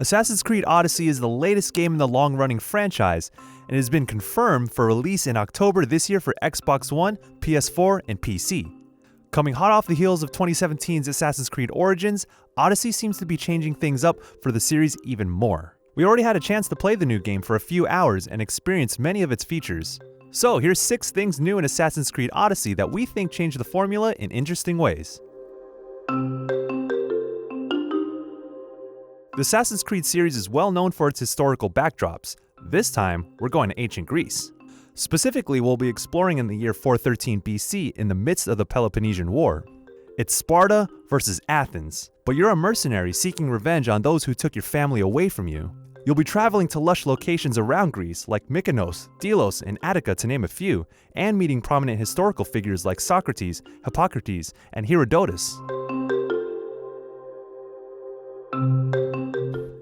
Assassin's Creed Odyssey is the latest game in the long-running franchise, and has been confirmed for release in October this year for Xbox One, PS4, and PC. Coming hot off the heels of 2017's Assassin's Creed Origins, Odyssey seems to be changing things up for the series even more. We already had a chance to play the new game for a few hours and experience many of its features. So here's 6 things new in Assassin's Creed Odyssey that we think change the formula in interesting ways. The Assassin's Creed series is well known for its historical backdrops. This time, we're going to ancient Greece. Specifically, we'll be exploring in the year 413 BC in the midst of the Peloponnesian War. It's Sparta versus Athens, but you're a mercenary seeking revenge on those who took your family away from you. You'll be traveling to lush locations around Greece like Mykonos, Delos, and Attica to name a few, and meeting prominent historical figures like Socrates, Hippocrates, and Herodotus.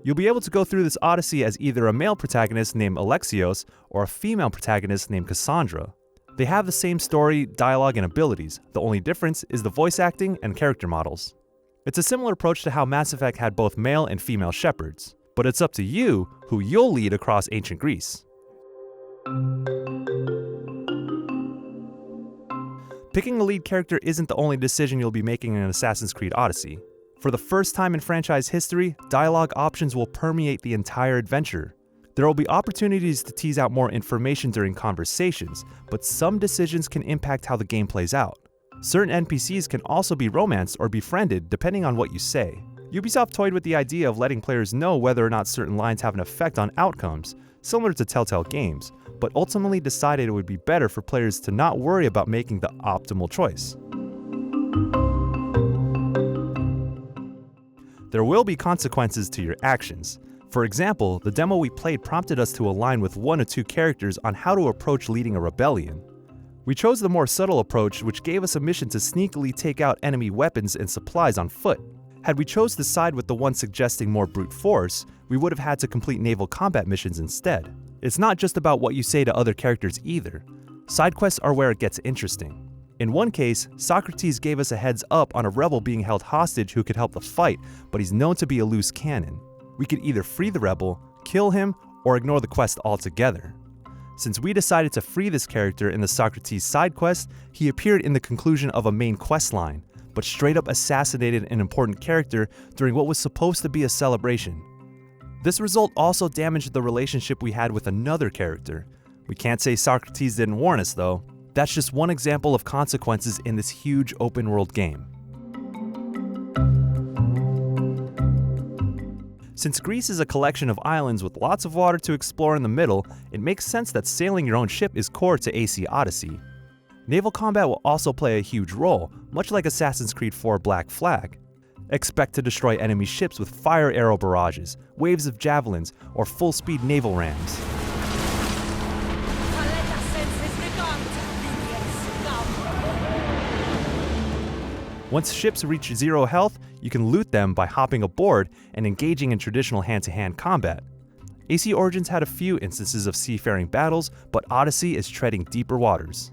You'll be able to go through this Odyssey as either a male protagonist named Alexios or a female protagonist named Cassandra. They have the same story, dialogue, and abilities. The only difference is the voice acting and character models. It's a similar approach to how Mass Effect had both male and female shepherds, but it's up to you who you'll lead across ancient Greece. Picking a lead character isn't the only decision you'll be making in Assassin's Creed Odyssey. For the first time in franchise history, dialogue options will permeate the entire adventure. There will be opportunities to tease out more information during conversations, but some decisions can impact how the game plays out. Certain NPCs can also be romanced or befriended depending on what you say. Ubisoft toyed with the idea of letting players know whether or not certain lines have an effect on outcomes, similar to Telltale games, but ultimately decided it would be better for players to not worry about making the optimal choice. There will be consequences to your actions. For example, the demo we played prompted us to align with 1 or 2 characters on how to approach leading a rebellion. We chose the more subtle approach, which gave us a mission to sneakily take out enemy weapons and supplies on foot. Had we chose to side with the one suggesting more brute force, we would have had to complete naval combat missions instead. It's not just about what you say to other characters either. Side quests are where it gets interesting. In one case, Socrates gave us a heads up on a rebel being held hostage who could help the fight, but he's known to be a loose cannon. We could either free the rebel, kill him, or ignore the quest altogether. Since we decided to free this character in the Socrates side quest, he appeared in the conclusion of a main quest line, but straight up assassinated an important character during what was supposed to be a celebration. This result also damaged the relationship we had with another character. We can't say Socrates didn't warn us though. That's just one example of consequences in this huge open world game. Since Greece is a collection of islands with lots of water to explore in the middle, it makes sense that sailing your own ship is core to AC Odyssey. Naval combat will also play a huge role, much like Assassin's Creed 4 Black Flag. Expect to destroy enemy ships with fire arrow barrages, waves of javelins, or full-speed naval rams. Once ships reach 0 health, you can loot them by hopping aboard and engaging in traditional hand-to-hand combat. AC Origins had a few instances of seafaring battles, but Odyssey is treading deeper waters.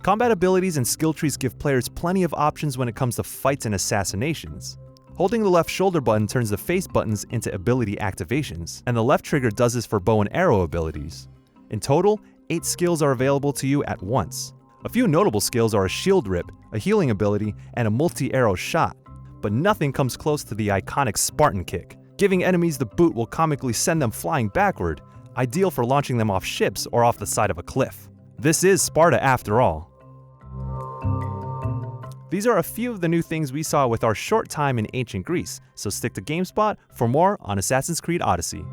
Combat abilities and skill trees give players plenty of options when it comes to fights and assassinations. Holding the left shoulder button turns the face buttons into ability activations, and the left trigger does this for bow and arrow abilities. In total, 8 skills are available to you at once. A few notable skills are a shield rip, a healing ability, and a multi-arrow shot. But nothing comes close to the iconic Spartan kick. Giving enemies the boot will comically send them flying backward, ideal for launching them off ships or off the side of a cliff. This is Sparta after all. These are a few of the new things we saw with our short time in ancient Greece, so stick to GameSpot for more on Assassin's Creed Odyssey.